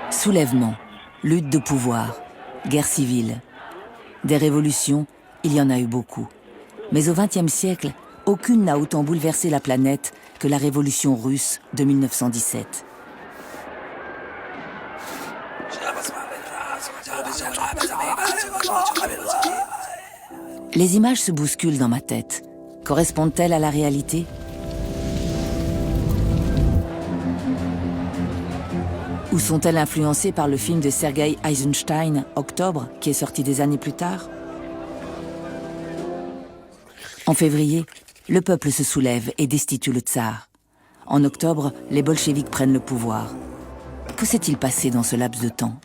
Soulèvement, lutte de pouvoir, guerre civile. Des révolutions, il y en a eu beaucoup. Mais au XXe siècle, aucune n'a autant bouleversé la planète que la révolution russe de 1917. Les images se bousculent dans ma tête. Correspondent-elles à la réalité ? Ou sont-elles influencées par le film de Sergei Eisenstein, Octobre, qui est sorti des années plus tard ? En février, le peuple se soulève et destitue le tsar. En octobre, les bolcheviks prennent le pouvoir. Que s'est-il passé dans ce laps de temps ?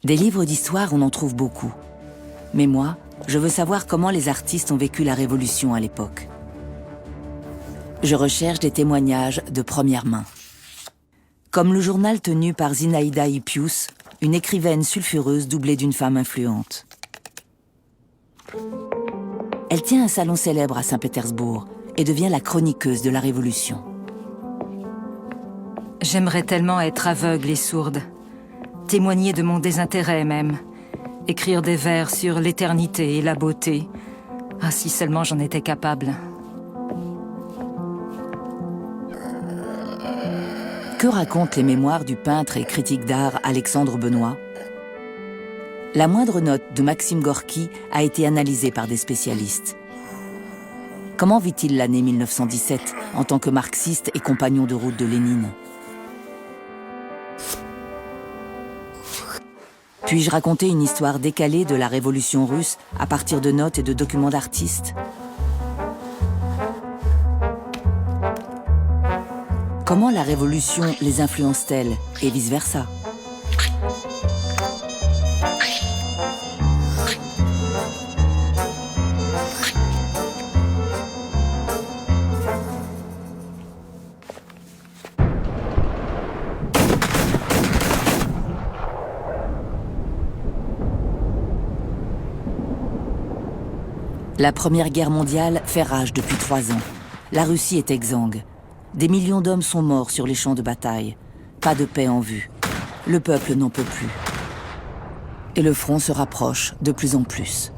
Des livres d'histoire, on en trouve beaucoup. Mais moi, je veux savoir comment les artistes ont vécu la Révolution à l'époque. Je recherche des témoignages de première main. Comme le journal tenu par Zinaïda Hippius, une écrivaine sulfureuse doublée d'une femme influente. Elle tient un salon célèbre à Saint-Pétersbourg et devient la chroniqueuse de la Révolution. J'aimerais tellement être aveugle et sourde. Témoigner de mon désintérêt même. Écrire des vers sur l'éternité et la beauté. Ah, si seulement j'en étais capable. Que racontent les mémoires du peintre et critique d'art Alexandre Benoît ? La moindre note de Maxime Gorky a été analysée par des spécialistes. Comment vit-il l'année 1917 en tant que marxiste et compagnon de route de Lénine ? Puis-je raconter une histoire décalée de la révolution russe à partir de notes et de documents d'artistes ? Comment la révolution les influence-t-elle et vice-versa ? La Première Guerre mondiale fait rage depuis 3 ans. La Russie est exsangue. Des millions d'hommes sont morts sur les champs de bataille. Pas de paix en vue. Le peuple n'en peut plus. Et le front se rapproche de plus en plus.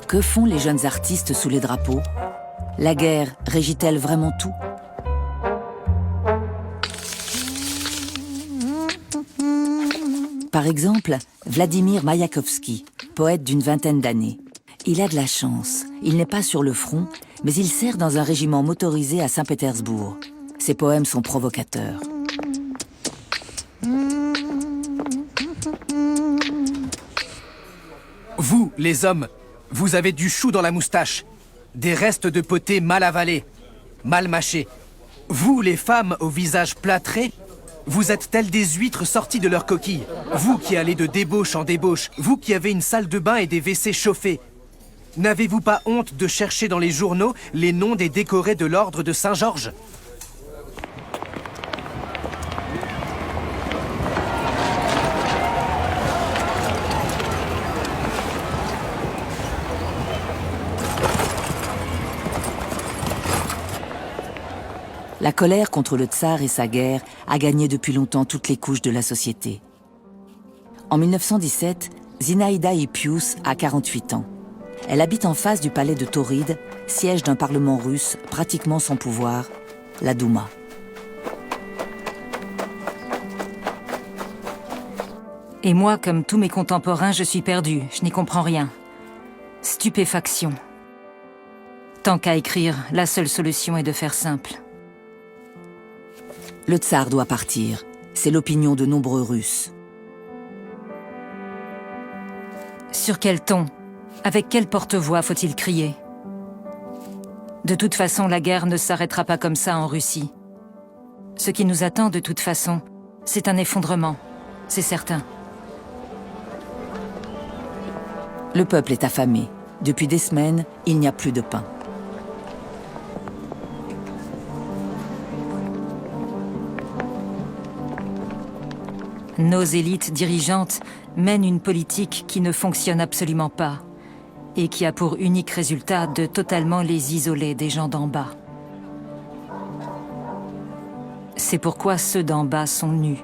Que font les jeunes artistes sous les drapeaux ? La guerre régit-elle vraiment tout ? Par exemple, Vladimir Maïakovski, poète d'une vingtaine d'années. Il a de la chance. Il n'est pas sur le front, mais il sert dans un régiment motorisé à Saint-Pétersbourg. Ses poèmes sont provocateurs. Vous, les hommes, vous avez du chou dans la moustache. Des restes de potée mal avalés, mal mâchés. Vous, les femmes au visage plâtré, vous êtes telles des huîtres sorties de leur coquille. Vous qui allez de débauche en débauche, vous qui avez une salle de bain et des WC chauffés. N'avez-vous pas honte de chercher dans les journaux les noms des décorés de l'ordre de Saint-Georges ? La colère contre le tsar et sa guerre a gagné depuis longtemps toutes les couches de la société. En 1917, Zinaïda Hippius a 48 ans. Elle habite en face du palais de Tauride, siège d'un parlement russe pratiquement sans pouvoir, la Douma. Et moi, comme tous mes contemporains, je suis perdue, je n'y comprends rien. Stupéfaction. Tant qu'à écrire, la seule solution est de faire simple. Le tsar doit partir. C'est l'opinion de nombreux Russes. Sur quel ton ? Avec quel porte-voix faut-il crier ? De toute façon, la guerre ne s'arrêtera pas comme ça en Russie. Ce qui nous attend, de toute façon, c'est un effondrement. C'est certain. Le peuple est affamé. Depuis des semaines, il n'y a plus de pain. Nos élites dirigeantes mènent une politique qui ne fonctionne absolument pas et qui a pour unique résultat de totalement les isoler des gens d'en bas. C'est pourquoi ceux d'en bas sont nus.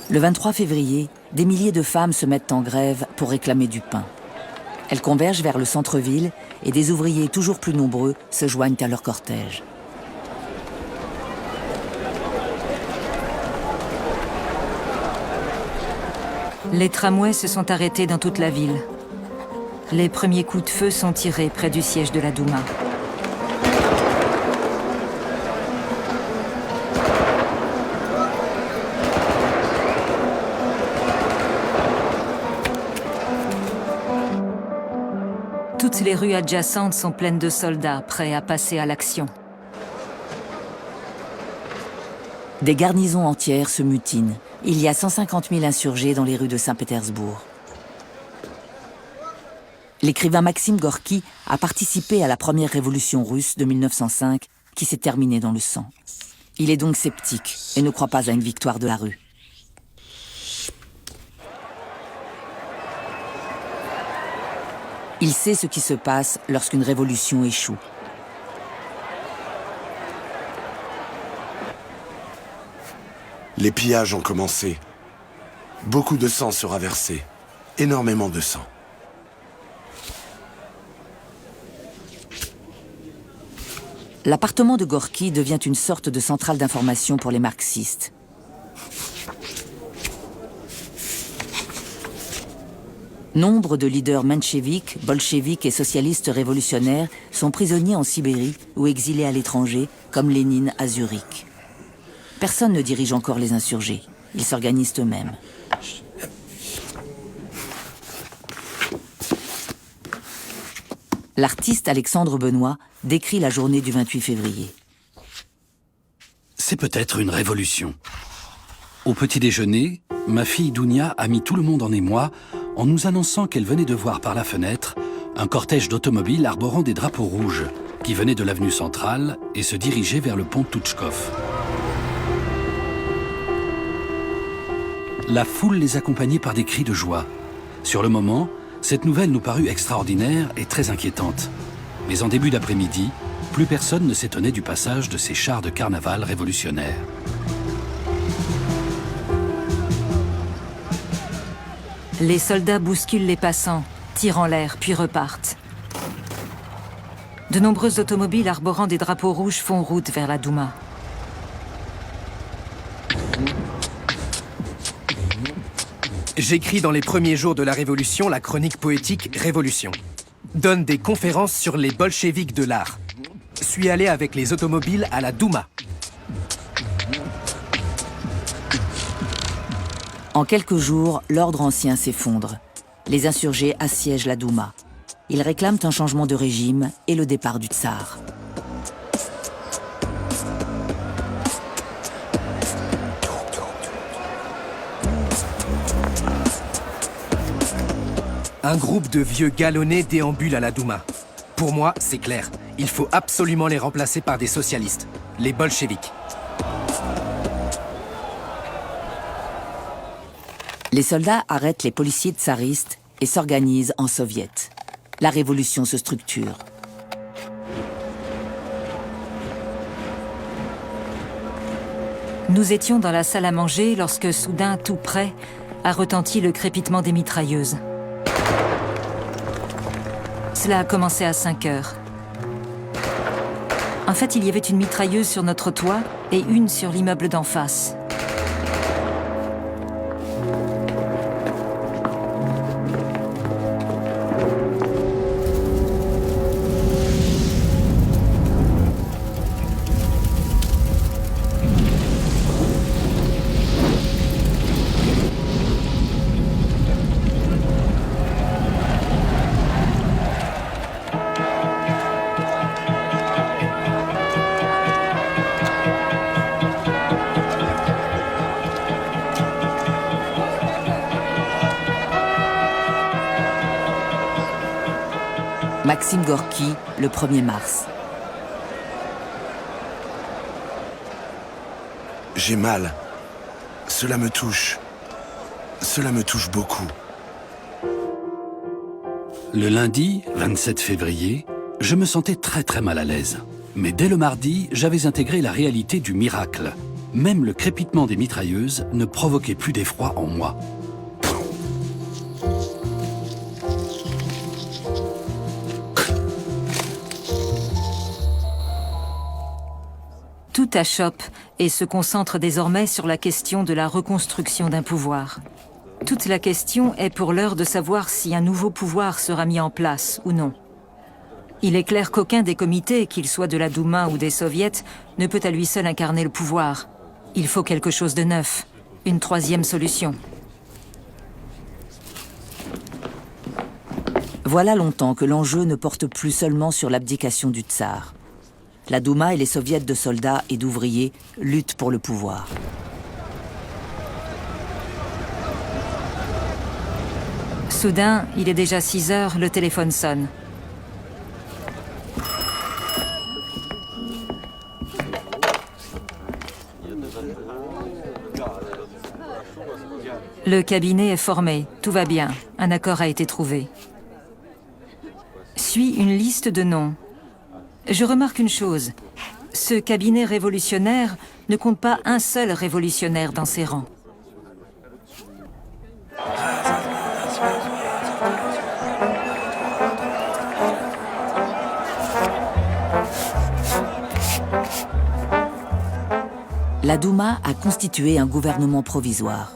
Le 23 février, des milliers de femmes se mettent en grève pour réclamer du pain. Elles convergent vers le centre-ville et des ouvriers toujours plus nombreux se joignent à leur cortège. Les tramways se sont arrêtés dans toute la ville. Les premiers coups de feu sont tirés près du siège de la Douma. Toutes les rues adjacentes sont pleines de soldats prêts à passer à l'action. Des garnisons entières se mutinent. Il y a 150 000 insurgés dans les rues de Saint-Pétersbourg. L'écrivain Maxime Gorki a participé à la première révolution russe de 1905 qui s'est terminée dans le sang. Il est donc sceptique et ne croit pas à une victoire de la rue. Il sait ce qui se passe lorsqu'une révolution échoue. Les pillages ont commencé. Beaucoup de sang sera versé. Énormément de sang. L'appartement de Gorki devient une sorte de centrale d'information pour les marxistes. Nombre de leaders mencheviks, bolcheviks et socialistes révolutionnaires sont prisonniers en Sibérie ou exilés à l'étranger, comme Lénine à Zurich. Personne ne dirige encore les insurgés. Ils s'organisent eux-mêmes. L'artiste Alexandre Benoît décrit la journée du 28 février. C'est peut-être une révolution. Au petit déjeuner, ma fille Dounia a mis tout le monde en émoi en nous annonçant qu'elle venait de voir par la fenêtre un cortège d'automobiles arborant des drapeaux rouges qui venaient de l'avenue centrale et se dirigeaient vers le pont Touchkov. La foule les accompagnait par des cris de joie. Sur le moment, cette nouvelle nous parut extraordinaire et très inquiétante. Mais en début d'après-midi, plus personne ne s'étonnait du passage de ces chars de carnaval révolutionnaires. Les soldats bousculent les passants, tirent en l'air, puis repartent. De nombreuses automobiles arborant des drapeaux rouges font route vers la Douma. J'écris dans les premiers jours de la Révolution la chronique poétique « Révolution ». Donne des conférences sur les bolcheviks de l'art. Suis allé avec les automobiles à la Douma. En quelques jours, l'ordre ancien s'effondre. Les insurgés assiègent la Douma. Ils réclament un changement de régime et le départ du tsar. Un groupe de vieux galonnés déambule à la Douma. Pour moi, c'est clair. Il faut absolument les remplacer par des socialistes, les bolcheviks. Les soldats arrêtent les policiers tsaristes et s'organisent en soviet. La révolution se structure. Nous étions dans la salle à manger lorsque, soudain, tout près, a retenti le crépitement des mitrailleuses. Cela a commencé à 5 heures. En fait, il y avait une mitrailleuse sur notre toit et une sur l'immeuble d'en face. Maxime Gorki, le 1er mars. J'ai mal. Cela me touche. Cela me touche beaucoup. Le lundi, 27 février, je me sentais très mal à l'aise. Mais dès le mardi, j'avais intégré la réalité du miracle. Même le crépitement des mitrailleuses ne provoquait plus d'effroi en moi. Tout achoppe et se concentre désormais sur la question de la reconstruction d'un pouvoir. Toute la question est pour l'heure de savoir si un nouveau pouvoir sera mis en place ou non. Il est clair qu'aucun des comités, qu'il soit de la Douma ou des soviets, ne peut à lui seul incarner le pouvoir. Il faut quelque chose de neuf, une troisième solution. Voilà longtemps que l'enjeu ne porte plus seulement sur l'abdication du tsar. La Douma et les soviets de soldats et d'ouvriers luttent pour le pouvoir. Soudain, il est déjà 6 heures, le téléphone sonne. Le cabinet est formé, tout va bien, un accord a été trouvé. Suit une liste de noms. Je remarque une chose, ce cabinet révolutionnaire ne compte pas un seul révolutionnaire dans ses rangs. La Douma a constitué un gouvernement provisoire.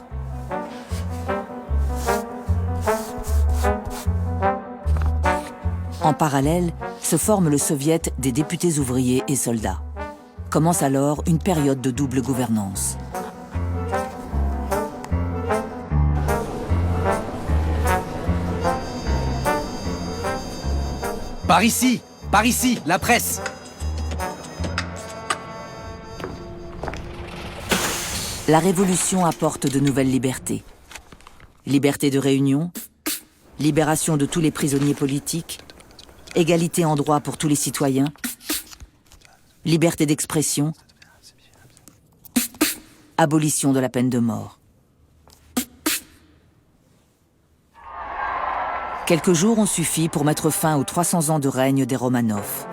En parallèle, se forme le soviet des députés ouvriers et soldats. Commence alors une période de double gouvernance. Par ici, la presse. La révolution apporte de nouvelles libertés. Liberté de réunion, libération de tous les prisonniers politiques, égalité en droit pour tous les citoyens, liberté d'expression, abolition de la peine de mort. Quelques jours ont suffi pour mettre fin aux 300 ans de règne des Romanov.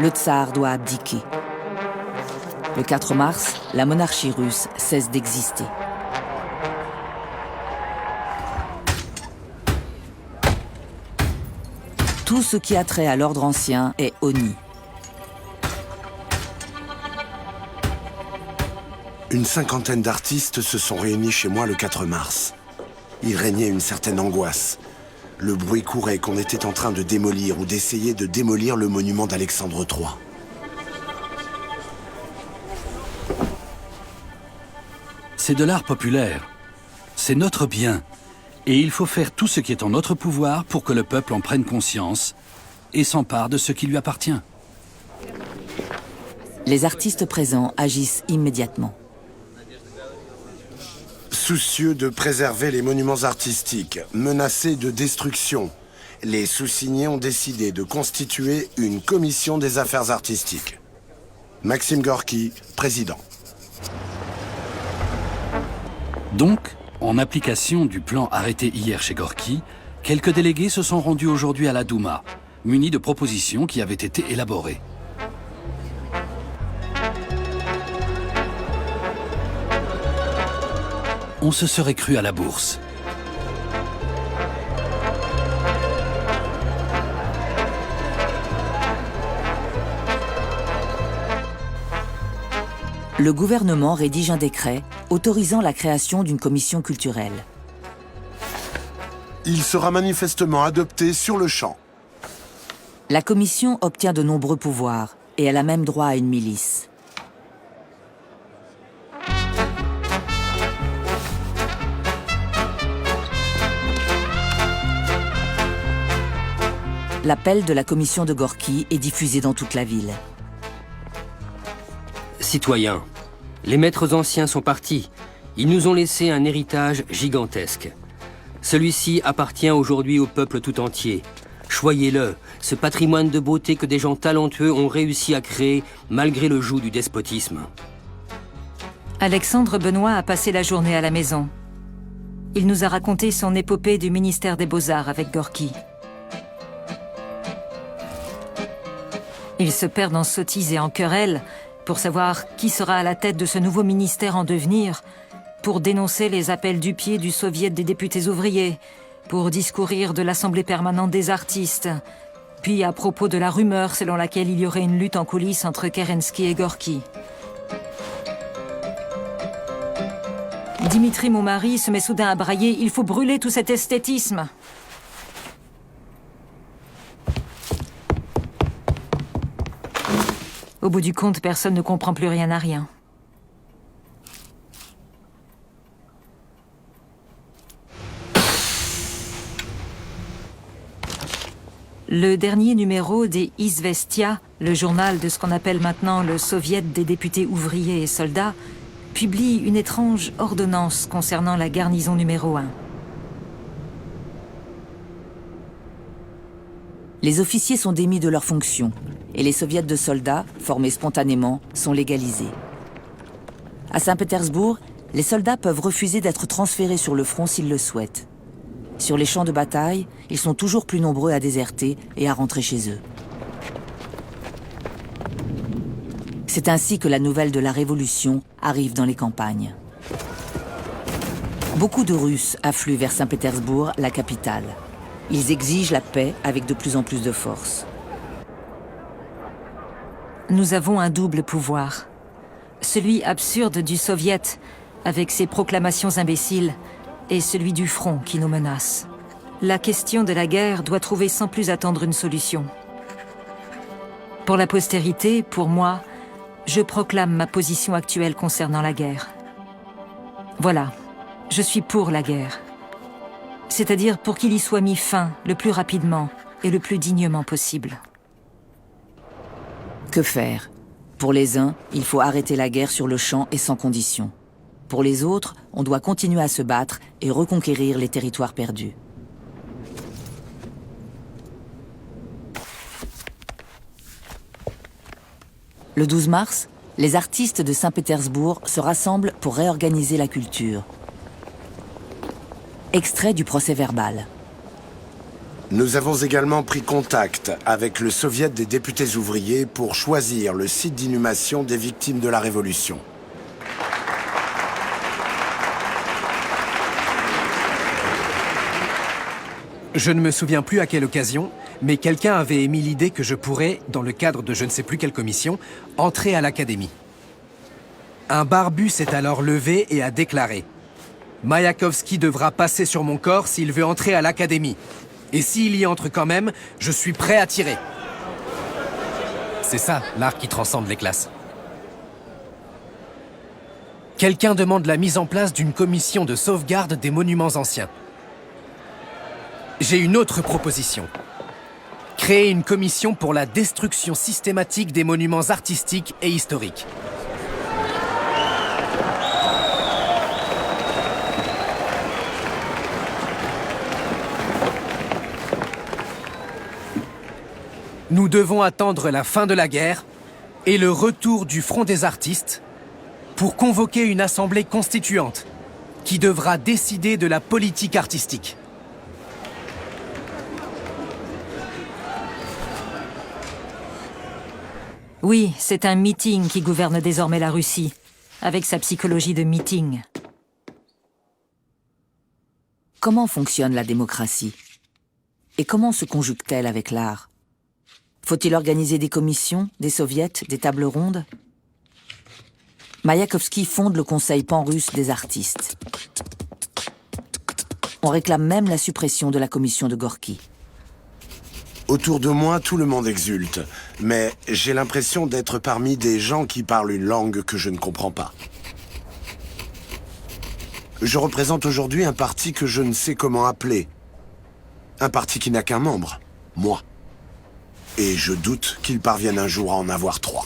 Le tsar doit abdiquer. Le 4 mars, la monarchie russe cesse d'exister. Tout ce qui a trait à l'ordre ancien est honni. Une cinquantaine d'artistes se sont réunis chez moi le 4 mars. Il régnait une certaine angoisse. Le bruit courait qu'on était en train de démolir ou d'essayer de démolir le monument d'Alexandre III. C'est de l'art populaire. C'est notre bien. Et il faut faire tout ce qui est en notre pouvoir pour que le peuple en prenne conscience et s'empare de ce qui lui appartient. Les artistes présents agissent immédiatement. Soucieux de préserver les monuments artistiques, menacés de destruction, les sous-signés ont décidé de constituer une commission des affaires artistiques. Maxime Gorki, président. Donc, en application du plan arrêté hier chez Gorki, quelques délégués se sont rendus aujourd'hui à la Douma, munis de propositions qui avaient été élaborées. On se serait cru à la bourse. Le gouvernement rédige un décret autorisant la création d'une commission culturelle. Il sera manifestement adopté sur le champ. La commission obtient de nombreux pouvoirs et elle a même droit à une milice. L'appel de la commission de Gorki est diffusé dans toute la ville. Citoyens, les maîtres anciens sont partis. Ils nous ont laissé un héritage gigantesque. Celui-ci appartient aujourd'hui au peuple tout entier. Choyez-le, ce patrimoine de beauté que des gens talentueux ont réussi à créer malgré le joug du despotisme. Alexandre Benoît a passé la journée à la maison. Il nous a raconté son épopée du ministère des Beaux-Arts avec Gorky. Il se perd en sottises et en querelles pour savoir qui sera à la tête de ce nouveau ministère en devenir, pour dénoncer les appels du pied du Soviet des députés ouvriers, pour discourir de l'Assemblée permanente des artistes, puis à propos de la rumeur selon laquelle il y aurait une lutte en coulisses entre Kerensky et Gorky. Dimitri, mon mari, se met soudain à brailler « Il faut brûler tout cet esthétisme !» Au bout du compte, personne ne comprend plus rien à rien. Le dernier numéro des Izvestia, le journal de ce qu'on appelle maintenant le Soviet des députés ouvriers et soldats, publie une étrange ordonnance concernant la garnison numéro 1. Les officiers sont démis de leurs fonctions et les soviets de soldats, formés spontanément, sont légalisés. À Saint-Pétersbourg, les soldats peuvent refuser d'être transférés sur le front s'ils le souhaitent. Sur les champs de bataille, ils sont toujours plus nombreux à déserter et à rentrer chez eux. C'est ainsi que la nouvelle de la Révolution arrive dans les campagnes. Beaucoup de Russes affluent vers Saint-Pétersbourg, la capitale. Ils exigent la paix avec de plus en plus de force. Nous avons un double pouvoir. Celui absurde du Soviet, avec ses proclamations imbéciles, et celui du front qui nous menace. La question de la guerre doit trouver sans plus attendre une solution. Pour la postérité, pour moi, je proclame ma position actuelle concernant la guerre. Voilà, je suis pour la guerre. C'est-à-dire pour qu'il y soit mis fin le plus rapidement et le plus dignement possible. Que faire? Pour les uns, il faut arrêter la guerre sur le champ et sans condition. Pour les autres, on doit continuer à se battre et reconquérir les territoires perdus. Le 12 mars, les artistes de Saint-Pétersbourg se rassemblent pour réorganiser la culture. Extrait du procès-verbal. Nous avons également pris contact avec le Soviet des députés ouvriers pour choisir le site d'inhumation des victimes de la Révolution. Je ne me souviens plus à quelle occasion, mais quelqu'un avait émis l'idée que je pourrais, dans le cadre de je ne sais plus quelle commission, entrer à l'académie. Un barbu s'est alors levé et a déclaré « Mayakovsky devra passer sur mon corps s'il veut entrer à l'académie. Et s'il y entre quand même, je suis prêt à tirer. » C'est ça, l'art qui transcende les classes. Quelqu'un demande la mise en place d'une commission de sauvegarde des monuments anciens. J'ai une autre proposition. Créer une commission pour la destruction systématique des monuments artistiques et historiques. Nous devons attendre la fin de la guerre et le retour du Front des artistes pour convoquer une assemblée constituante qui devra décider de la politique artistique. Oui, c'est un meeting qui gouverne désormais la Russie, avec sa psychologie de meeting. Comment fonctionne la démocratie? Et comment se conjugue-t-elle avec l'art? Faut-il organiser des commissions, des soviets, des tables rondes? Mayakovsky fonde le Conseil pan-russe des artistes. On réclame même la suppression de la commission de Gorky. Autour de moi, tout le monde exulte, mais j'ai l'impression d'être parmi des gens qui parlent une langue que je ne comprends pas. Je représente aujourd'hui un parti que je ne sais comment appeler. Un parti qui n'a qu'un membre, moi. Et je doute qu'il parvienne un jour à en avoir 3.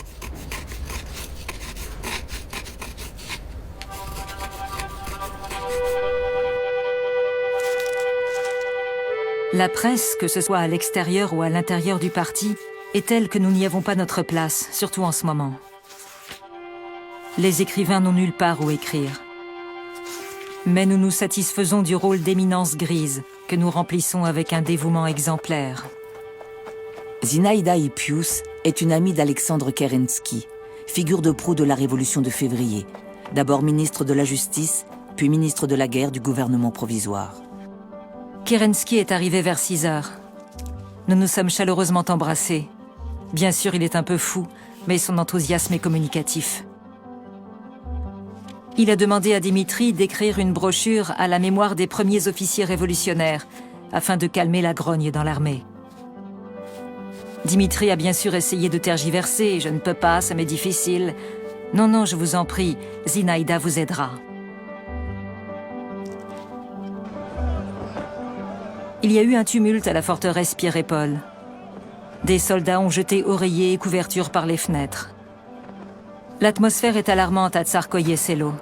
La presse, que ce soit à l'extérieur ou à l'intérieur du parti, est telle que nous n'y avons pas notre place, surtout en ce moment. Les écrivains n'ont nulle part où écrire. Mais nous nous satisfaisons du rôle d'éminence grise que nous remplissons avec un dévouement exemplaire. Zinaïda Hippius est une amie d'Alexandre Kerensky, figure de proue de la Révolution de février, d'abord ministre de la Justice, puis ministre de la Guerre du gouvernement provisoire. Kerensky est arrivé vers 6 heures. Nous nous sommes chaleureusement embrassés. Bien sûr, il est un peu fou, mais son enthousiasme est communicatif. Il a demandé à Dimitri d'écrire une brochure à la mémoire des premiers officiers révolutionnaires, afin de calmer la grogne dans l'armée. Dimitri a bien sûr essayé de tergiverser. « Je ne peux pas, ça m'est difficile. »« Non, non, je vous en prie, Zinaïda vous aidera. » Il y a eu un tumulte à la forteresse Pierre et Paul. Des soldats ont jeté oreillers et couvertures par les fenêtres. L'atmosphère est alarmante à Tsarskoye Selo.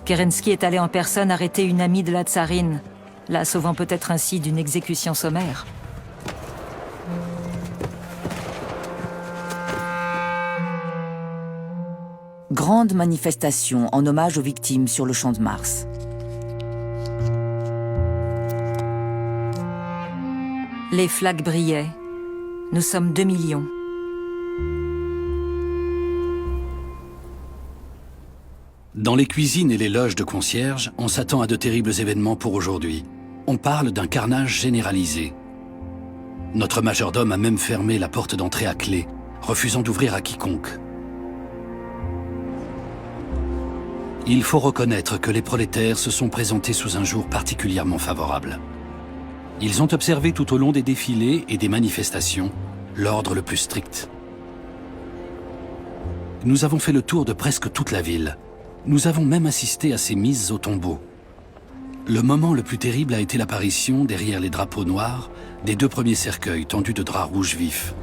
Kerensky est allé en personne arrêter une amie de la tsarine, la sauvant peut-être ainsi d'une exécution sommaire. Grande manifestation en hommage aux victimes sur le Champ de Mars. Les flaques brillaient. Nous sommes 2 millions. Dans les cuisines et les loges de concierges, on s'attend à de terribles événements pour aujourd'hui. On parle d'un carnage généralisé. Notre majordome a même fermé la porte d'entrée à clé, refusant d'ouvrir à quiconque. Il faut reconnaître que les prolétaires se sont présentés sous un jour particulièrement favorable. Ils ont observé tout au long des défilés et des manifestations l'ordre le plus strict. Nous avons fait le tour de presque toute la ville. Nous avons même assisté à ces mises au tombeau. Le moment le plus terrible a été l'apparition, derrière les drapeaux noirs, des 2 premiers cercueils tendus de draps rouges vifs.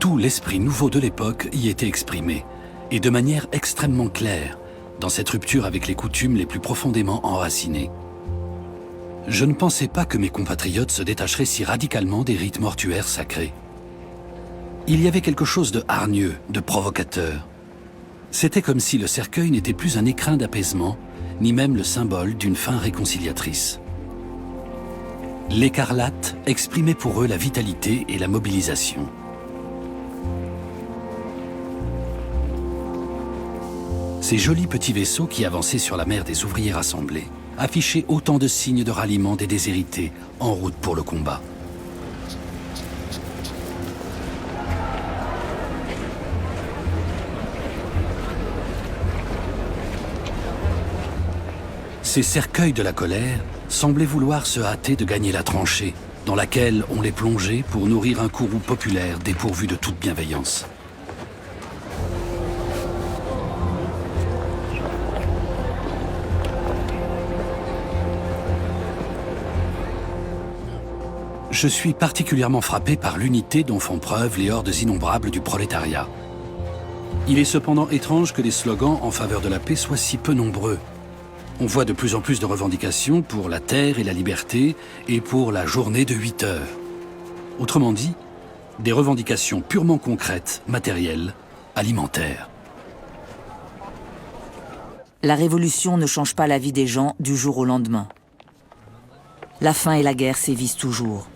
Tout l'esprit nouveau de l'époque y était exprimé, et de manière extrêmement claire, dans cette rupture avec les coutumes les plus profondément enracinées. Je ne pensais pas que mes compatriotes se détacheraient si radicalement des rites mortuaires sacrés. Il y avait quelque chose de hargneux, de provocateur. C'était comme si le cercueil n'était plus un écrin d'apaisement, ni même le symbole d'une fin réconciliatrice. L'écarlate exprimait pour eux la vitalité et la mobilisation. Ces jolis petits vaisseaux qui avançaient sur la mer des ouvriers rassemblés affichaient autant de signes de ralliement des déshérités en route pour le combat. Ces cercueils de la colère semblaient vouloir se hâter de gagner la tranchée, dans laquelle on les plongeait pour nourrir un courroux populaire dépourvu de toute bienveillance. Je suis particulièrement frappé par l'unité dont font preuve les hordes innombrables du prolétariat. Il est cependant étrange que les slogans en faveur de la paix soient si peu nombreux. On voit de plus en plus de revendications pour la terre et la liberté et pour la journée de 8 heures. Autrement dit, des revendications purement concrètes, matérielles, alimentaires. La révolution ne change pas la vie des gens du jour au lendemain. La faim et la guerre sévissent toujours.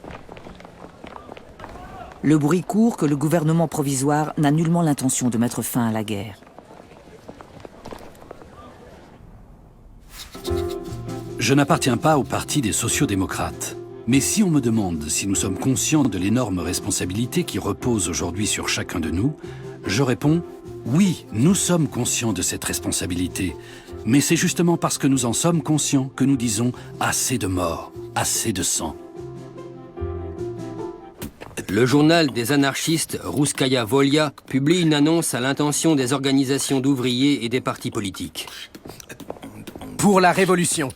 Le bruit court que le gouvernement provisoire n'a nullement l'intention de mettre fin à la guerre. Je n'appartiens pas au parti des sociodémocrates. Mais si on me demande si nous sommes conscients de l'énorme responsabilité qui repose aujourd'hui sur chacun de nous, je réponds « Oui, nous sommes conscients de cette responsabilité. Mais c'est justement parce que nous en sommes conscients que nous disons « assez de morts, assez de sang ». Le journal des anarchistes Rouskaya Volia publie une annonce à l'intention des organisations d'ouvriers et des partis politiques. Pour la révolution.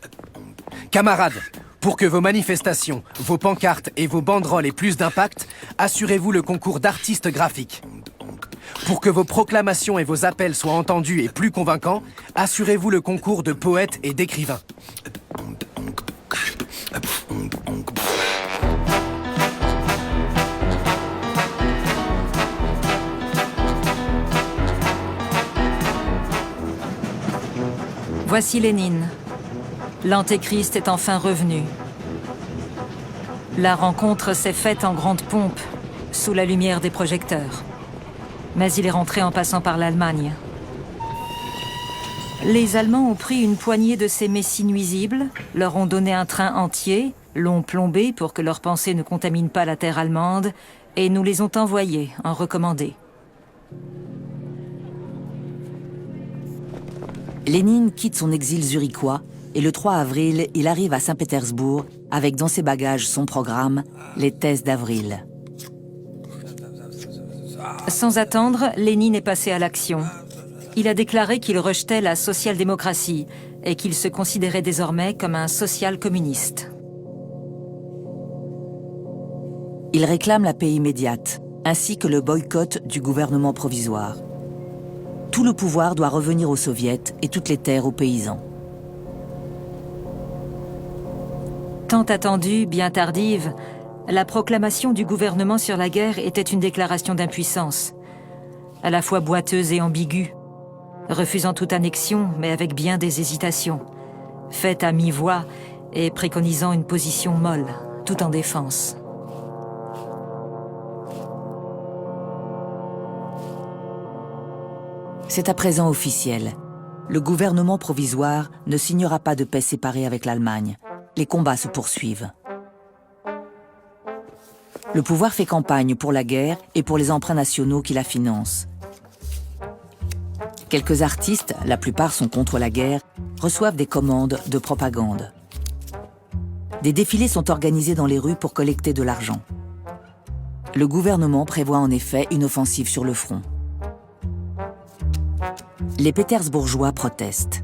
Camarades, pour que vos manifestations, vos pancartes et vos banderoles aient plus d'impact, assurez-vous le concours d'artistes graphiques. Pour que vos proclamations et vos appels soient entendus et plus convaincants, assurez-vous le concours de poètes et d'écrivains. Voici Lénine. L'Antéchrist est enfin revenu. La rencontre s'est faite en grande pompe, sous la lumière des projecteurs. Mais il est rentré en passant par l'Allemagne. Les Allemands ont pris une poignée de ces messies nuisibles, leur ont donné un train entier, l'ont plombé pour que leurs pensées ne contaminent pas la terre allemande, et nous les ont envoyés en recommandé. Lénine quitte son exil zurichois et le 3 avril, il arrive à Saint-Pétersbourg avec dans ses bagages son programme, les thèses d'avril. Sans attendre, Lénine est passé à l'action. Il a déclaré qu'il rejetait la social-démocratie et qu'il se considérait désormais comme un social-communiste. Il réclame la paix immédiate, ainsi que le boycott du gouvernement provisoire. Tout le pouvoir doit revenir aux soviets et toutes les terres aux paysans. Tant attendue, bien tardive, la proclamation du gouvernement sur la guerre était une déclaration d'impuissance, à la fois boiteuse et ambiguë, refusant toute annexion, mais avec bien des hésitations, faite à mi-voix et préconisant une position molle, tout en défense. C'est à présent officiel. Le gouvernement provisoire ne signera pas de paix séparée avec l'Allemagne. Les combats se poursuivent. Le pouvoir fait campagne pour la guerre et pour les emprunts nationaux qui la financent. Quelques artistes, la plupart sont contre la guerre, reçoivent des commandes de propagande. Des défilés sont organisés dans les rues pour collecter de l'argent. Le gouvernement prévoit en effet une offensive sur le front. Les Pétersbourgeois protestent.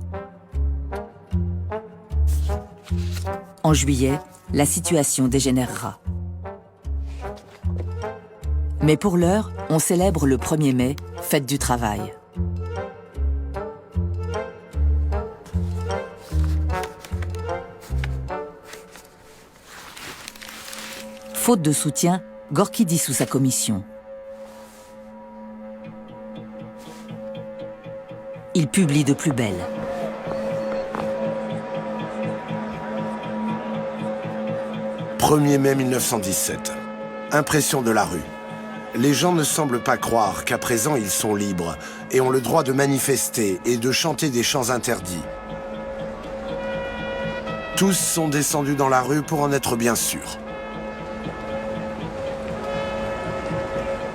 En juillet, la situation dégénérera. Mais pour l'heure, on célèbre le 1er mai, fête du travail. Faute de soutien, Gorki dissout sa commission. Il publie de plus belle. « 1er mai 1917. Impression de la rue. Les gens ne semblent pas croire qu'à présent ils sont libres et ont le droit de manifester et de chanter des chants interdits. Tous sont descendus dans la rue pour en être bien sûrs.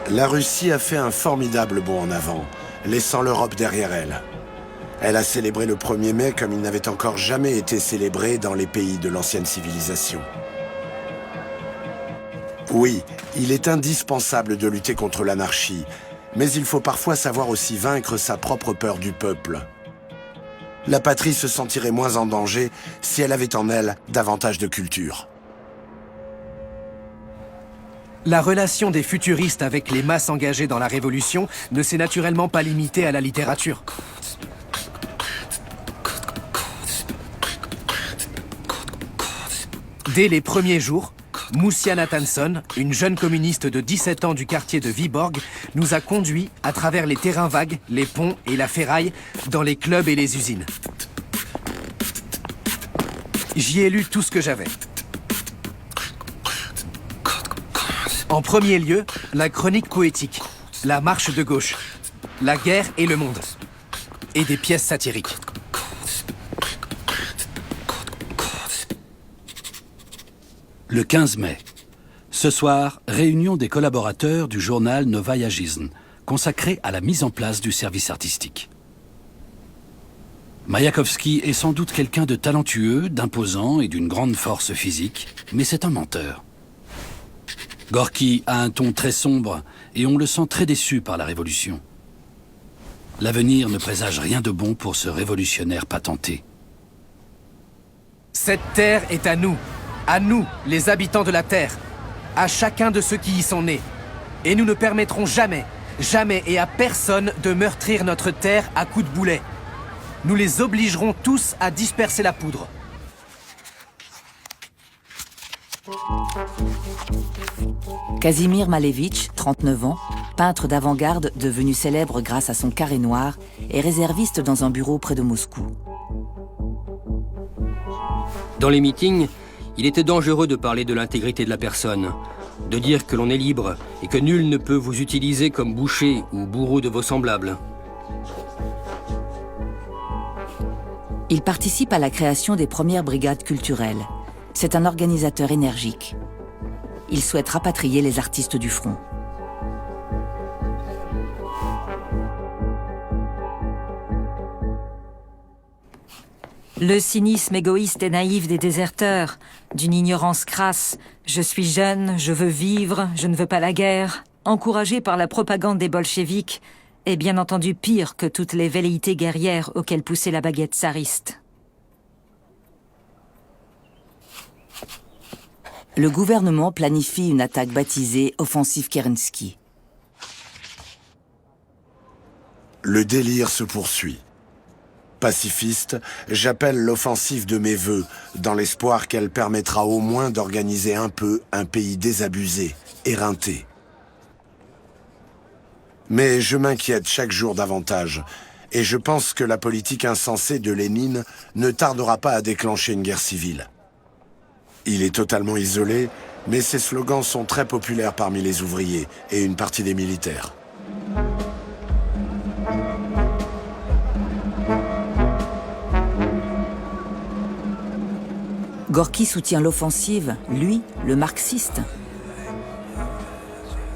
La Russie a fait un formidable bond en avant, laissant l'Europe derrière elle. Elle a célébré le 1er mai comme il n'avait encore jamais été célébré dans les pays de l'ancienne civilisation. Oui, il est indispensable de lutter contre l'anarchie, mais il faut parfois savoir aussi vaincre sa propre peur du peuple. La patrie se sentirait moins en danger si elle avait en elle davantage de culture. La relation des futuristes avec les masses engagées dans la Révolution ne s'est naturellement pas limitée à la littérature. Dès les premiers jours, Moussia Nathanson, une jeune communiste de 17 ans du quartier de Viborg, nous a conduits à travers les terrains vagues, les ponts et la ferraille, dans les clubs et les usines. J'y ai lu tout ce que j'avais. En premier lieu, la chronique poétique, la marche de gauche, la guerre et le monde, et des pièces satiriques. Le 15 mai. Ce soir, réunion des collaborateurs du journal Novaya Zhizn, consacré à la mise en place du service artistique. Mayakovsky est sans doute quelqu'un de talentueux, d'imposant et d'une grande force physique, mais c'est un menteur. Gorki a un ton très sombre et on le sent très déçu par la révolution. L'avenir ne présage rien de bon pour ce révolutionnaire patenté. Cette terre est à nous, les habitants de la terre, à chacun de ceux qui y sont nés. Et nous ne permettrons jamais, jamais et à personne de meurtrir notre terre à coups de boulet. Nous les obligerons tous à disperser la poudre. Kazimir Malevitch, 39 ans, peintre d'avant-garde devenu célèbre grâce à son carré noir, est réserviste dans un bureau près de Moscou. Dans les meetings, il était dangereux de parler de l'intégrité de la personne, de dire que l'on est libre et que nul ne peut vous utiliser comme boucher ou bourreau de vos semblables. Il participe à la création des premières brigades culturelles. C'est un organisateur énergique. Il souhaite rapatrier les artistes du front. Le cynisme égoïste et naïf des déserteurs, d'une ignorance crasse, je suis jeune, je veux vivre, je ne veux pas la guerre, encouragé par la propagande des bolcheviks, est bien entendu pire que toutes les velléités guerrières auxquelles poussait la baguette tsariste. Le gouvernement planifie une attaque baptisée Offensive Kerensky. Le délire se poursuit. Pacifiste, j'appelle l'offensive de mes vœux, dans l'espoir qu'elle permettra au moins d'organiser un peu un pays désabusé, éreinté. Mais je m'inquiète chaque jour davantage, et je pense que la politique insensée de Lénine ne tardera pas à déclencher une guerre civile. Il est totalement isolé, mais ses slogans sont très populaires parmi les ouvriers et une partie des militaires. Gorky soutient l'offensive, lui, le marxiste.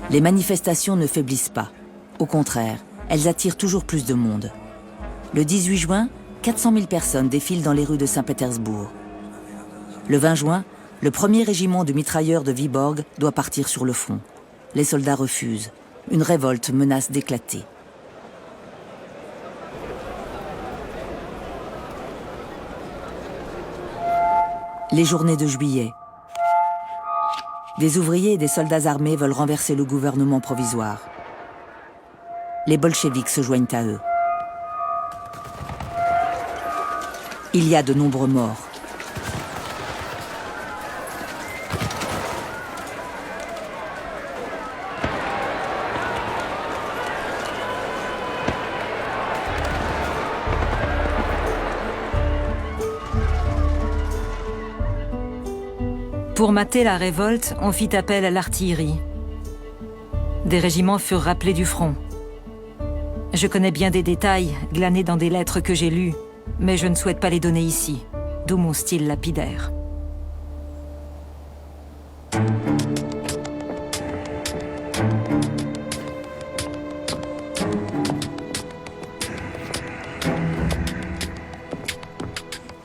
Les manifestations ne faiblissent pas. Au contraire, elles attirent toujours plus de monde. Le 18 juin, 400 000 personnes défilent dans les rues de Saint-Pétersbourg. Le 20 juin, le premier régiment de mitrailleurs de Vyborg doit partir sur le front. Les soldats refusent. Une révolte menace d'éclater. Les journées de juillet. Des ouvriers et des soldats armés veulent renverser le gouvernement provisoire. Les bolcheviks se joignent à eux. Il y a de nombreux morts. Pour mater la révolte, on fit appel à l'artillerie. Des régiments furent rappelés du front. Je connais bien des détails, glanés dans des lettres que j'ai lues, mais je ne souhaite pas les donner ici, d'où mon style lapidaire.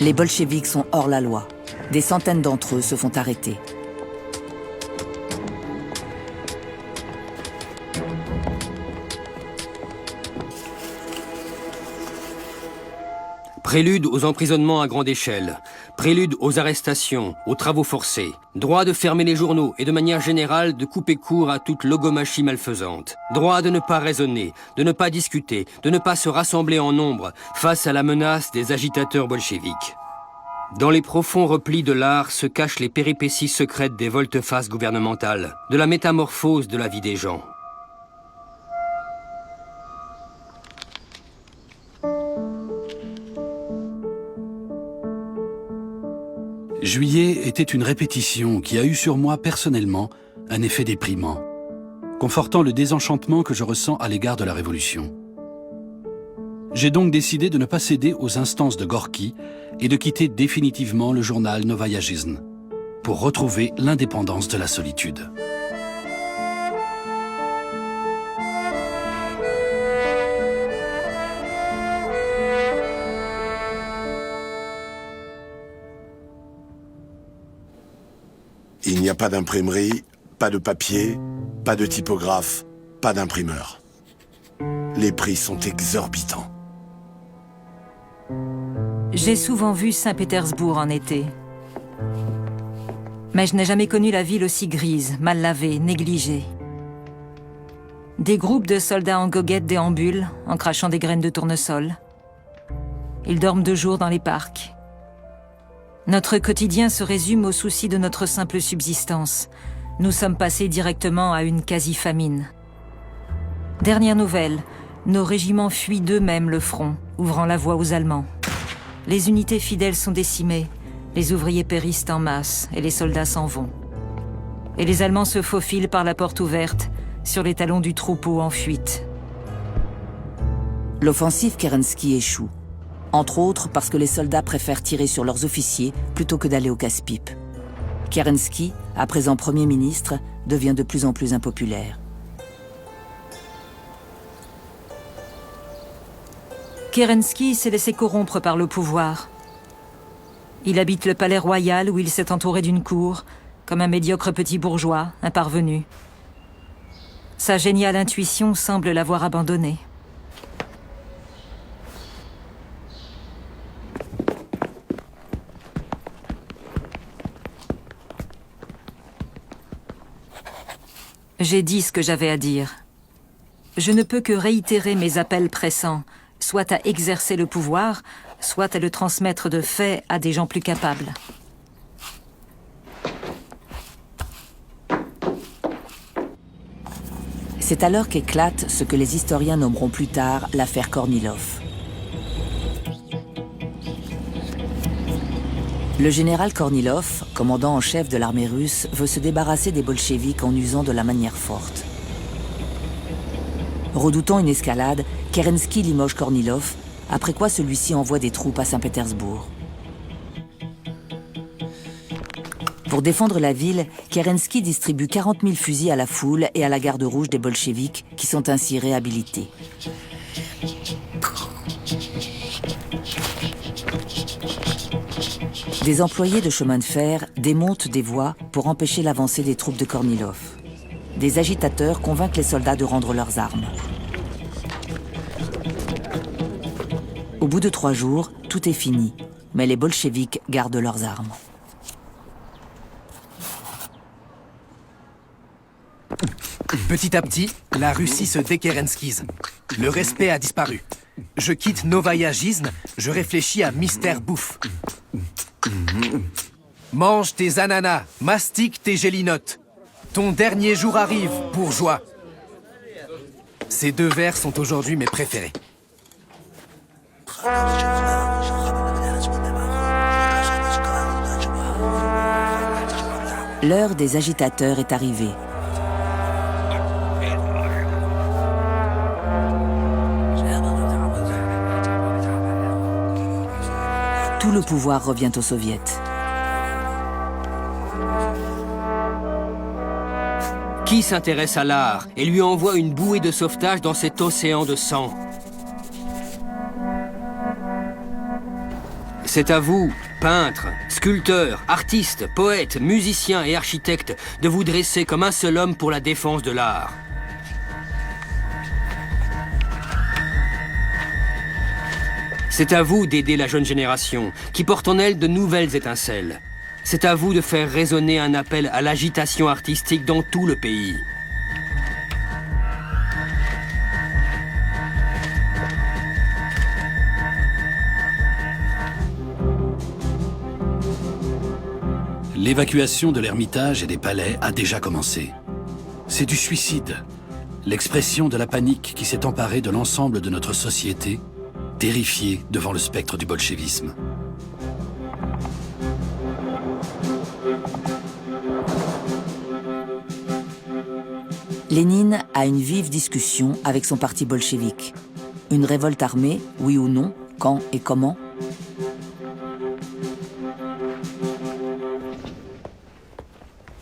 Les bolcheviks sont hors la loi. Des centaines d'entre eux se font arrêter. Prélude aux emprisonnements à grande échelle, prélude aux arrestations, aux travaux forcés, droit de fermer les journaux et de manière générale de couper court à toute logomachie malfaisante, droit de ne pas raisonner, de ne pas discuter, de ne pas se rassembler en nombre face à la menace des agitateurs bolcheviques. Dans les profonds replis de l'art se cachent les péripéties secrètes des volte-face gouvernementales, de la métamorphose de la vie des gens. Juillet était une répétition qui a eu sur moi personnellement un effet déprimant, confortant le désenchantement que je ressens à l'égard de la Révolution. J'ai donc décidé de ne pas céder aux instances de Gorky et de quitter définitivement le journal Novaya Zhizn pour retrouver l'indépendance de la solitude. Il n'y a pas d'imprimerie, pas de papier, pas de typographe, pas d'imprimeur. Les prix sont exorbitants. J'ai souvent vu Saint-Pétersbourg en été. Mais je n'ai jamais connu la ville aussi grise, mal lavée, négligée. Des groupes de soldats en goguettes déambulent, en crachant des graines de tournesol. Ils dorment de jour dans les parcs. Notre quotidien se résume au souci de notre simple subsistance. Nous sommes passés directement à une quasi-famine. Dernière nouvelle, nos régiments fuient d'eux-mêmes le front, ouvrant la voie aux Allemands. Les unités fidèles sont décimées. Les ouvriers périssent en masse et les soldats s'en vont. Et les Allemands se faufilent par la porte ouverte, sur les talons du troupeau en fuite. L'offensive Kerensky échoue. Entre autres parce que les soldats préfèrent tirer sur leurs officiers plutôt que d'aller au casse-pipe. Kerensky, à présent Premier ministre, devient de plus en plus impopulaire. Kerensky s'est laissé corrompre par le pouvoir. Il habite le palais royal où il s'est entouré d'une cour, comme un médiocre petit bourgeois, un parvenu. Sa géniale intuition semble l'avoir abandonné. J'ai dit ce que j'avais à dire. Je ne peux que réitérer mes appels pressants, soit à exercer le pouvoir, soit à le transmettre de fait à des gens plus capables. C'est alors qu'éclate ce que les historiens nommeront plus tard l'affaire Kornilov. Le général Kornilov, commandant en chef de l'armée russe, veut se débarrasser des bolcheviks en usant de la manière forte. Redoutant une escalade, Kerensky limoge Kornilov, après quoi celui-ci envoie des troupes à Saint-Pétersbourg. Pour défendre la ville, Kerensky distribue 40 000 fusils à la foule et à la garde rouge des bolcheviks, qui sont ainsi réhabilités. Des employés de chemin de fer démontent des voies pour empêcher l'avancée des troupes de Kornilov. Des agitateurs convainquent les soldats de rendre leurs armes. Au bout de 3 jours, tout est fini, mais les bolcheviks gardent leurs armes. Petit à petit, la Russie se dékerenskise. Le respect a disparu. Je quitte Novaya Zhizn, je réfléchis à Mister Bouffe. Mange tes ananas, mastique tes gélinottes. Ton dernier jour arrive, bourgeois. Ces 2 vers sont aujourd'hui mes préférés. L'heure des agitateurs est arrivée. Tout le pouvoir revient aux soviets. Qui s'intéresse à l'art et lui envoie une bouée de sauvetage dans cet océan de sang? C'est à vous, peintres, sculpteurs, artistes, poètes, musiciens et architectes, de vous dresser comme un seul homme pour la défense de l'art. C'est à vous d'aider la jeune génération, qui porte en elle de nouvelles étincelles. C'est à vous de faire résonner un appel à l'agitation artistique dans tout le pays. L'évacuation de l'Ermitage et des palais a déjà commencé. C'est du suicide, l'expression de la panique qui s'est emparée de l'ensemble de notre société, terrifiée devant le spectre du bolchevisme. Lénine a une vive discussion avec son parti bolchevique. Une révolte armée, oui ou non, quand et comment?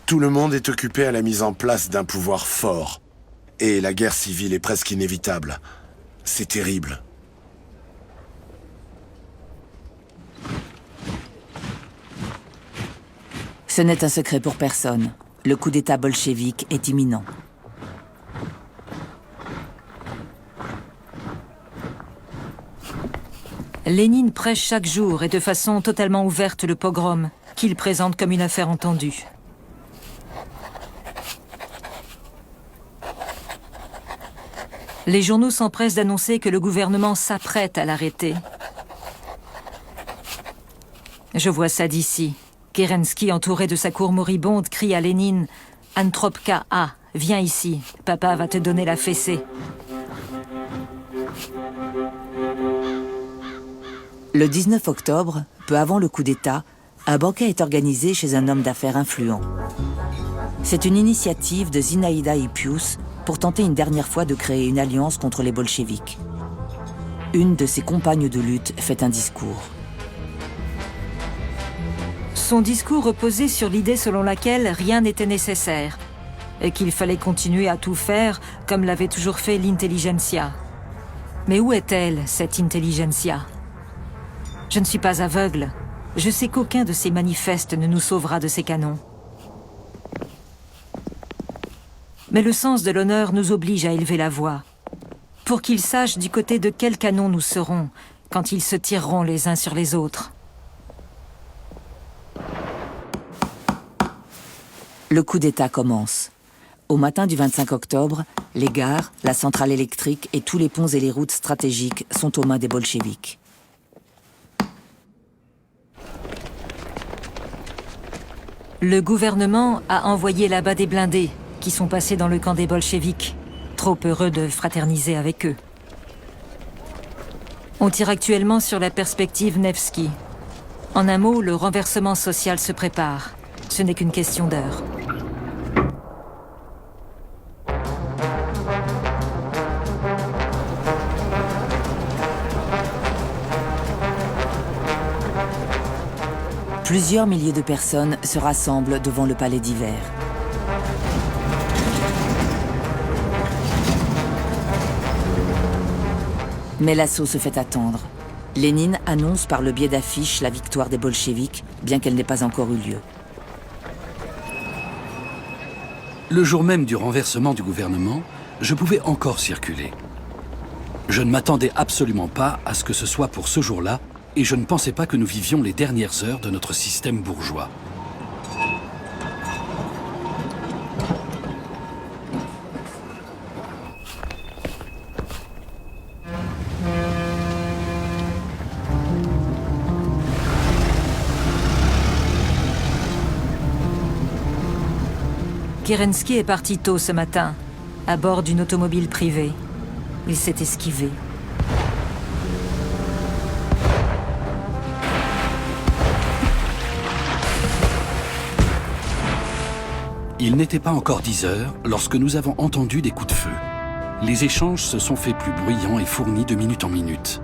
Tout le monde est occupé à la mise en place d'un pouvoir fort. Et la guerre civile est presque inévitable. C'est terrible. Ce n'est un secret pour personne. Le coup d'État bolchevique est imminent. Lénine prêche chaque jour et de façon totalement ouverte le pogrom, qu'il présente comme une affaire entendue. Les journaux s'empressent d'annoncer que le gouvernement s'apprête à l'arrêter. Je vois ça d'ici. Kerensky, entouré de sa cour moribonde, crie à Lénine « Antropka A, viens ici, papa va te donner la fessée ». Le 19 octobre, peu avant le coup d'État, Un banquet est organisé chez un homme d'affaires influent. C'est une initiative de Zinaïda Hippius pour tenter une dernière fois de créer une alliance contre les bolcheviks. Une de ses compagnes de lutte fait un discours. Son discours reposait sur l'idée selon laquelle rien n'était nécessaire et qu'il fallait continuer à tout faire comme l'avait toujours fait l'intelligentsia. Mais où est-elle, cette intelligentsia? Je ne suis pas aveugle. Je sais qu'aucun de ces manifestes ne nous sauvera de ces canons. Mais le sens de l'honneur nous oblige à élever la voix, pour qu'ils sachent du côté de quel canon nous serons quand ils se tireront les uns sur les autres. Le coup d'État commence. Au matin du 25 octobre, les gares, la centrale électrique et tous les ponts et les routes stratégiques sont aux mains des bolcheviks. Le gouvernement a envoyé là-bas des blindés qui sont passés dans le camp des bolcheviks, trop heureux de fraterniser avec eux. On tire actuellement sur la perspective Nevsky. En un mot, le renversement social se prépare. Ce n'est qu'une question d'heure. Plusieurs milliers de personnes se rassemblent devant le palais d'hiver. Mais l'assaut se fait attendre. Lénine annonce par le biais d'affiches la victoire des bolcheviks, bien qu'elle n'ait pas encore eu lieu. Le jour même du renversement du gouvernement, je pouvais encore circuler. Je ne m'attendais absolument pas à ce que ce soit pour ce jour-là, et je ne pensais pas que nous vivions les dernières heures de notre système bourgeois. Kerensky est parti tôt ce matin, à bord d'une automobile privée. Il s'est esquivé. Il n'était pas encore 10 heures lorsque nous avons entendu des coups de feu. Les échanges se sont faits plus bruyants et fournis de minute en minute.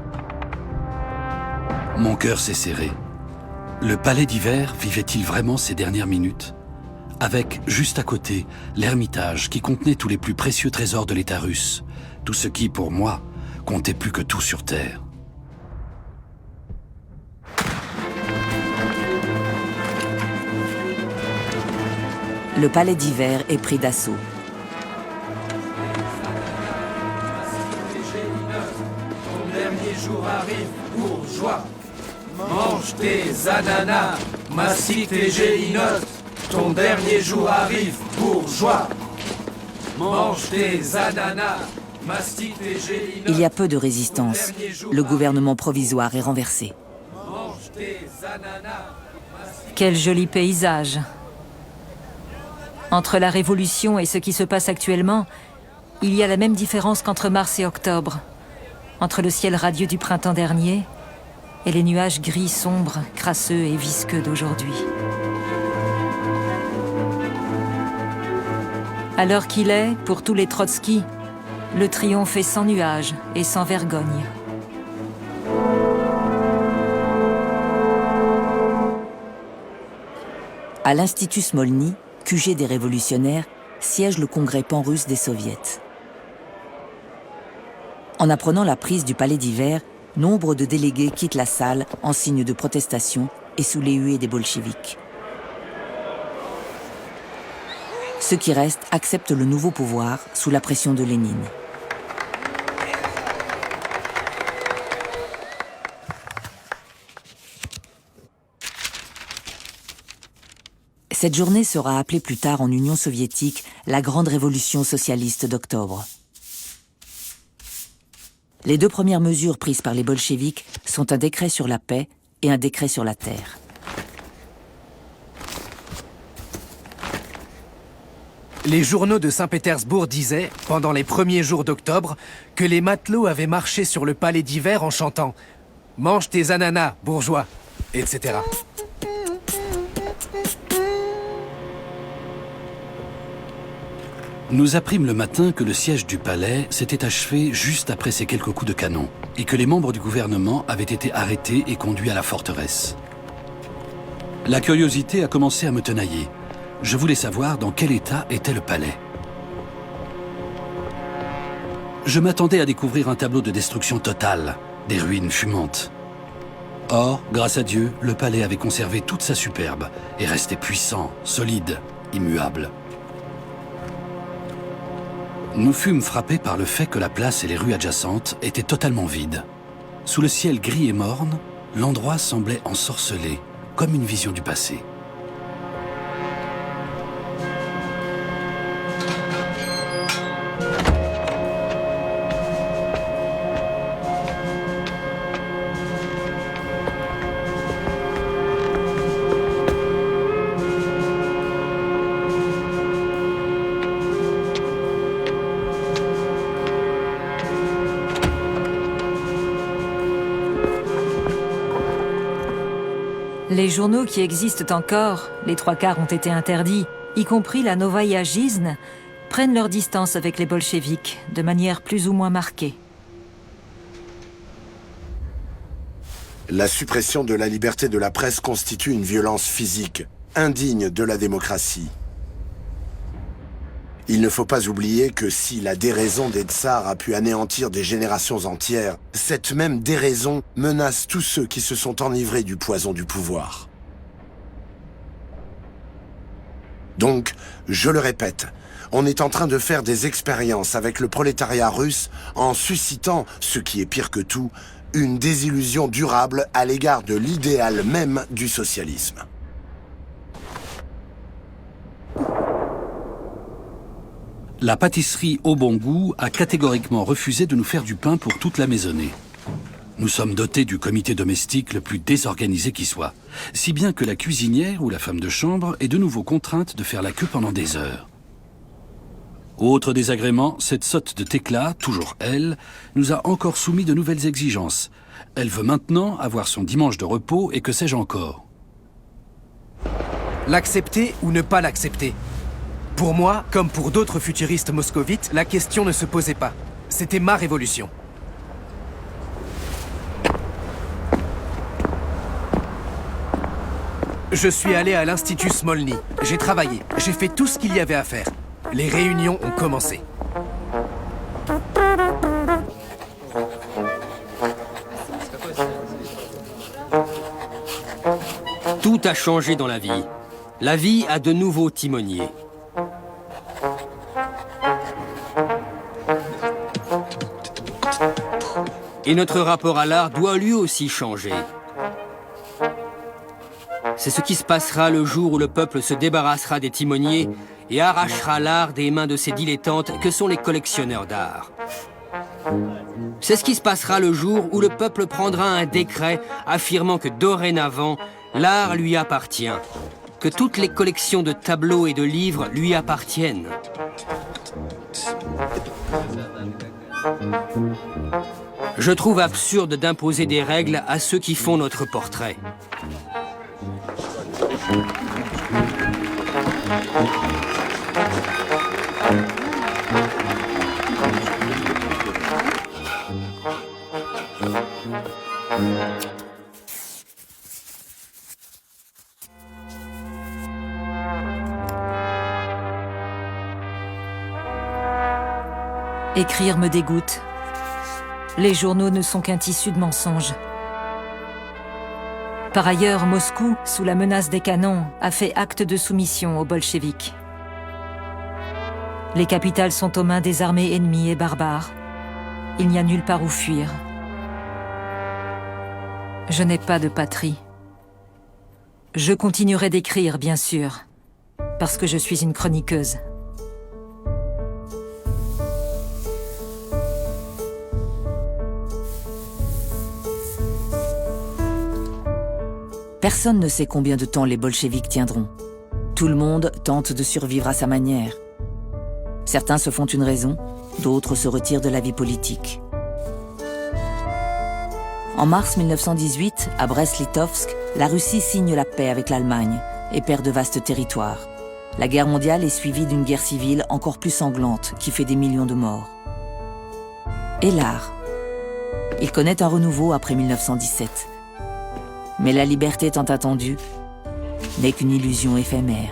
Mon cœur s'est serré. Le palais d'hiver vivait-il vraiment ces dernières minutes? Avec, juste à côté, l'Ermitage qui contenait tous les plus précieux trésors de l'État russe. Tout ce qui, pour moi, comptait plus que tout sur Terre. Le palais d'hiver est pris d'assaut. Ton dernier jour arrive, bourgeois. Mange tes ananas, mastique tes géinotes. Ton dernier jour arrive, bourgeois. Mange tes ananas, mastique tes géinotes. Il y a peu de résistance. Le gouvernement provisoire est renversé. Mange tes ananas. Quel joli paysage! Entre la Révolution et ce qui se passe actuellement, il y a la même différence qu'entre mars et octobre, entre le ciel radieux du printemps dernier et les nuages gris sombres, crasseux et visqueux d'aujourd'hui. À l'heure qu'il est, pour tous les Trotsky, le triomphe est sans nuages et sans vergogne. À l'Institut Smolny, QG des révolutionnaires, siège le congrès pan-russe des soviets. En apprenant la prise du palais d'hiver, nombre de délégués quittent la salle en signe de protestation et sous les huées des bolcheviks. Ceux qui restent acceptent le nouveau pouvoir sous la pression de Lénine. Cette journée sera appelée plus tard en Union soviétique la Grande Révolution socialiste d'octobre. Les deux premières mesures prises par les bolcheviks sont un décret sur la paix et un décret sur la terre. Les journaux de Saint-Pétersbourg disaient, pendant les premiers jours d'octobre, que les matelots avaient marché sur le palais d'hiver en chantant « Mange tes ananas, bourgeois », etc. Nous apprîmes le matin que le siège du palais s'était achevé juste après ces quelques coups de canon et que les membres du gouvernement avaient été arrêtés et conduits à la forteresse. La curiosité a commencé à me tenailler. Je voulais savoir dans quel état était le palais. Je m'attendais à découvrir un tableau de destruction totale, des ruines fumantes. Or, grâce à Dieu, le palais avait conservé toute sa superbe et restait puissant, solide, immuable. Nous fûmes frappés par le fait que la place et les rues adjacentes étaient totalement vides. Sous le ciel gris et morne, l'endroit semblait ensorcelé, comme une vision du passé. Les journaux qui existent encore, les 3/4 ont été interdits, y compris la Novaya Jizn, prennent leur distance avec les bolcheviks, de manière plus ou moins marquée. La suppression de la liberté de la presse constitue une violence physique, indigne de la démocratie. Il ne faut pas oublier que si la déraison des tsars a pu anéantir des générations entières, cette même déraison menace tous ceux qui se sont enivrés du poison du pouvoir. Donc, je le répète, on est en train de faire des expériences avec le prolétariat russe en suscitant, ce qui est pire que tout, une désillusion durable à l'égard de l'idéal même du socialisme. La pâtisserie Au Bon Goût a catégoriquement refusé de nous faire du pain pour toute la maisonnée. Nous sommes dotés du comité domestique le plus désorganisé qui soit, si bien que la cuisinière ou la femme de chambre est de nouveau contrainte de faire la queue pendant des heures. Autre désagrément, cette sotte de Tekla, toujours elle, nous a encore soumis de nouvelles exigences. Elle veut maintenant avoir son dimanche de repos et que sais-je encore. L'accepter ou ne pas l'accepter? Pour moi, comme pour d'autres futuristes moscovites, la question ne se posait pas. C'était ma révolution. Je suis allé à l'Institut Smolny. J'ai travaillé. J'ai fait tout ce qu'il y avait à faire. Les réunions ont commencé. Tout a changé dans la vie. La vie a de nouveaux timoniers. Et notre rapport à l'art doit lui aussi changer. C'est ce qui se passera le jour où le peuple se débarrassera des timoniers et arrachera l'art des mains de ces dilettantes que sont les collectionneurs d'art. C'est ce qui se passera le jour où le peuple prendra un décret affirmant que dorénavant, l'art lui appartient, que toutes les collections de tableaux et de livres lui appartiennent. Je trouve absurde d'imposer des règles à ceux qui font notre portrait. Écrire me dégoûte. Les journaux ne sont qu'un tissu de mensonges. Par ailleurs, Moscou, sous la menace des canons, a fait acte de soumission aux bolcheviks. Les capitales sont aux mains des armées ennemies et barbares. Il n'y a nulle part où fuir. Je n'ai pas de patrie. Je continuerai d'écrire, bien sûr, parce que je suis une chroniqueuse. Personne ne sait combien de temps les bolcheviks tiendront. Tout le monde tente de survivre à sa manière. Certains se font une raison, d'autres se retirent de la vie politique. En mars 1918, à Brest-Litovsk, la Russie signe la paix avec l'Allemagne et perd de vastes territoires. La guerre mondiale est suivie d'une guerre civile encore plus sanglante qui fait des millions de morts. Et l'art. Il connaît un renouveau après 1917. Mais la liberté tant attendue n'est qu'une illusion éphémère.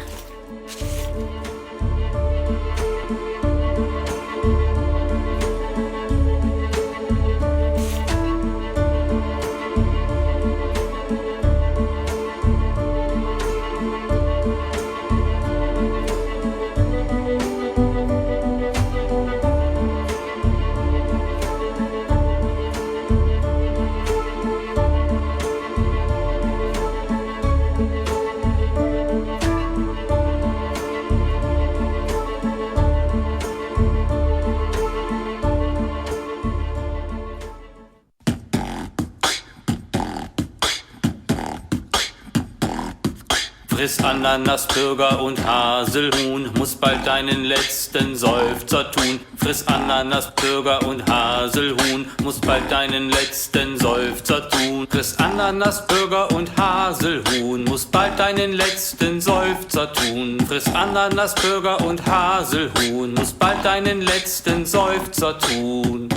Friss Ananas, Burger und Haselhuhn, muss bald deinen letzten Seufzer tun. Friss Ananas, Burger und Haselhuhn, muss bald deinen letzten Seufzer tun. Friss Ananas, Burger und Haselhuhn, muss bald deinen letzten Seufzer tun. Friss Ananas, Burger und Haselhuhn, muss bald deinen letzten Seufzer tun.